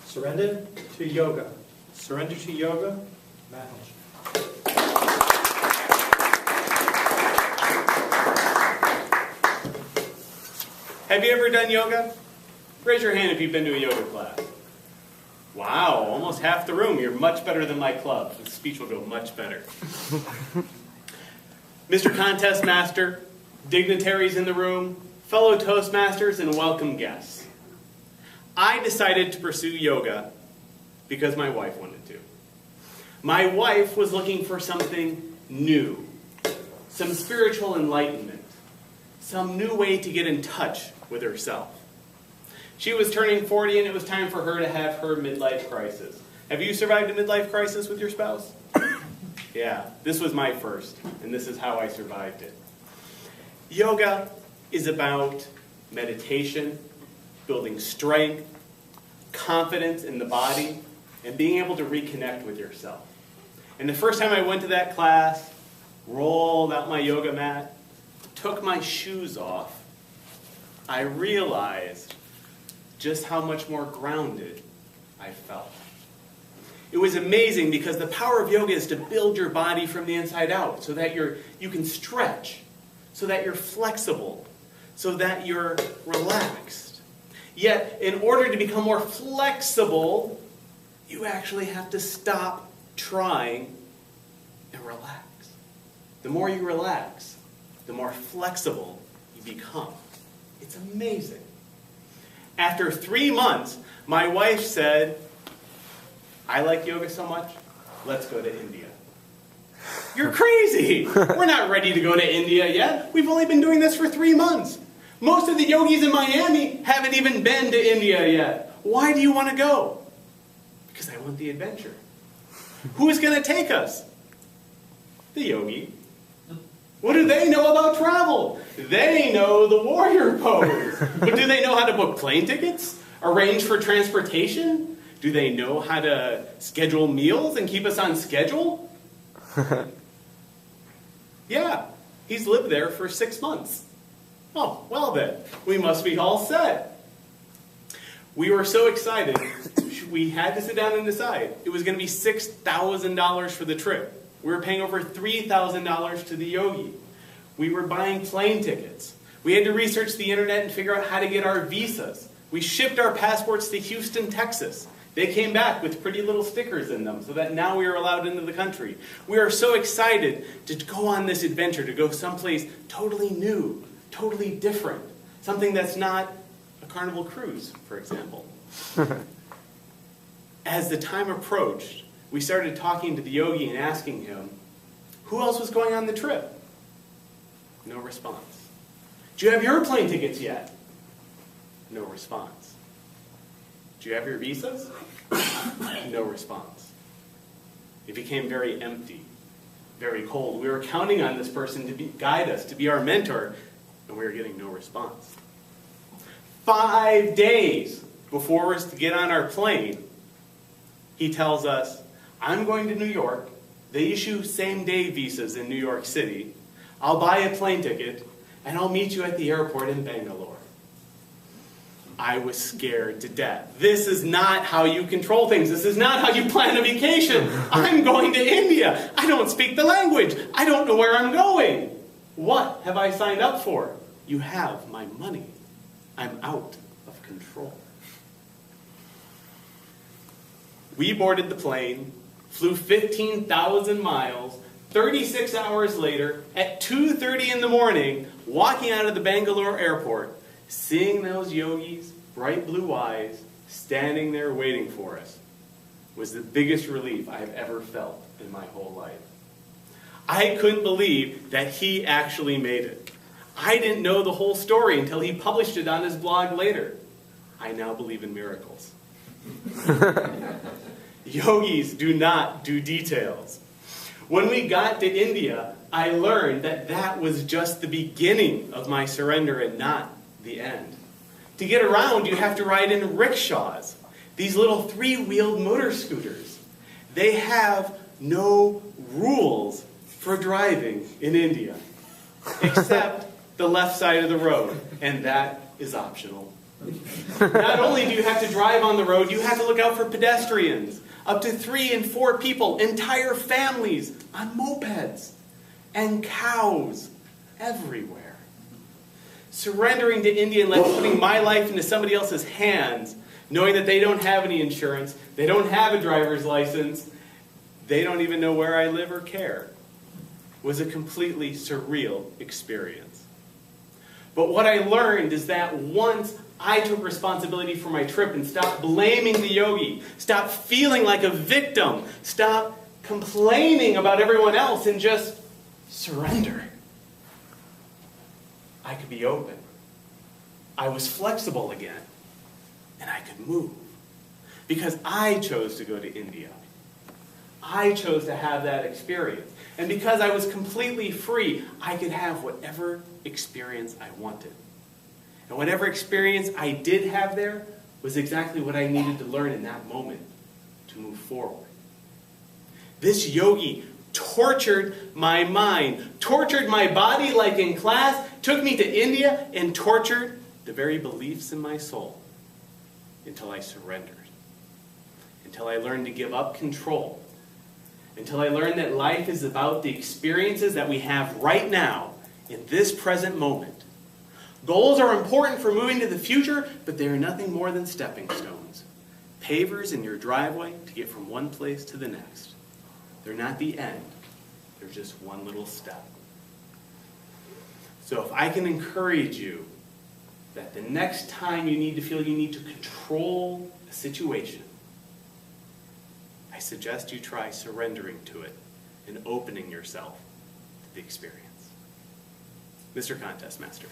Surrender to yoga. Surrender to yoga, Matt Hoelscher. Have you ever done yoga? Raise your hand if you've been to a yoga class. Wow, almost half the room. You're much better than my club. The speech will go much better. Mr. Contest Master, dignitaries in the room, fellow Toastmasters, and welcome guests. I decided to pursue yoga because my wife wanted to. My wife was looking for something new, some spiritual enlightenment, some new way to get in touch with herself. She was turning 40 and it was time for her to have her midlife crisis. Have you survived a midlife crisis with your spouse? Yeah, this was my first, and this is how I survived it. Yoga is about meditation, building strength, confidence in the body, and being able to reconnect with yourself. And the first time I went to that class, rolled out my yoga mat, took my shoes off, I realized just how much more grounded I felt. It was amazing because the power of yoga is to build your body from the inside out so that you can stretch, so that you're flexible, so that you're relaxed. Yet, in order to become more flexible, you actually have to stop trying and relax. The more you relax, the more flexible you become. It's amazing. After 3 months, my wife said, I like yoga so much, let's go to India. You're crazy! We're not ready to go to India yet. We've only been doing this for 3 months. Most of the yogis in Miami haven't even been to India yet. Why do you want to go? Because I want the adventure. Who is going to take us? The yogi. What do they know about travel? They know the warrior pose. But do they know how to book plane tickets? Arrange for transportation? Do they know how to schedule meals and keep us on schedule? Yeah, he's lived there for 6 months. Oh, well then, we must be all set. We were so excited, we had to sit down and decide. It was going to be $6,000 for the trip. We were paying over $3,000 to the yogi. We were buying plane tickets. We had to research the internet and figure out how to get our visas. We shipped our passports to Houston, Texas. They came back with pretty little stickers in them so that now we are allowed into the country. We are so excited to go on this adventure, to go someplace totally new, totally different. Something that's not a Carnival cruise, for example. As the time approached, we started talking to the yogi and asking him, who else was going on the trip? No response. Do you have your plane tickets yet? No response. Do you have your visas? No response. It became very empty, very cold. We were counting on this person to guide us, to be our mentor, and we were getting no response. 5 days before us to get on our plane, he tells us, I'm going to New York. They issue same-day visas in New York City. I'll buy a plane ticket, and I'll meet you at the airport in Bangalore. I was scared to death. This is not how you control things. This is not how you plan a vacation. I'm going to India. I don't speak the language. I don't know where I'm going. What have I signed up for? You have my money. I'm out of control. We boarded the plane, flew 15,000 miles, 36 hours later, at 2:30 in the morning, walking out of the Bangalore airport, seeing those yogis, bright blue eyes, standing there waiting for us, was the biggest relief I have ever felt in my whole life. I couldn't believe that he actually made it. I didn't know the whole story until he published it on his blog later. I now believe in miracles. Yogis do not do details. When we got to India, I learned that that was just the beginning of my surrender and not the end. To get around, you have to ride in rickshaws, these little 3-wheeled motor scooters. They have no rules for driving in India, except the left side of the road, and that is optional. Not only do you have to drive on the road, you have to look out for pedestrians. Up to 3 and 4 people, entire families on mopeds. And cows everywhere. Surrendering to India and putting my life into somebody else's hands, knowing that they don't have any insurance, they don't have a driver's license, they don't even know where I live or care, was a completely surreal experience. But what I learned is that once I took responsibility for my trip and stopped blaming the yogi, stopped feeling like a victim, stopped complaining about everyone else, and just surrender, I could be open. I was flexible again, and I could move. Because I chose to go to India. I chose to have that experience. And because I was completely free, I could have whatever experience I wanted. And whatever experience I did have there was exactly what I needed to learn in that moment to move forward. This yogi tortured my mind, tortured my body like in class, took me to India, and tortured the very beliefs in my soul until I surrendered. Until I learned to give up control. Until I learned that life is about the experiences that we have right now, in this present moment. Goals are important for moving to the future, but they are nothing more than stepping stones. Pavers in your driveway to get from one place to the next. They're not the end. They're just one little step. So if I can encourage you that the next time you need to feel you need to control a situation, I suggest you try surrendering to it and opening yourself to the experience. Mr. Contest Master.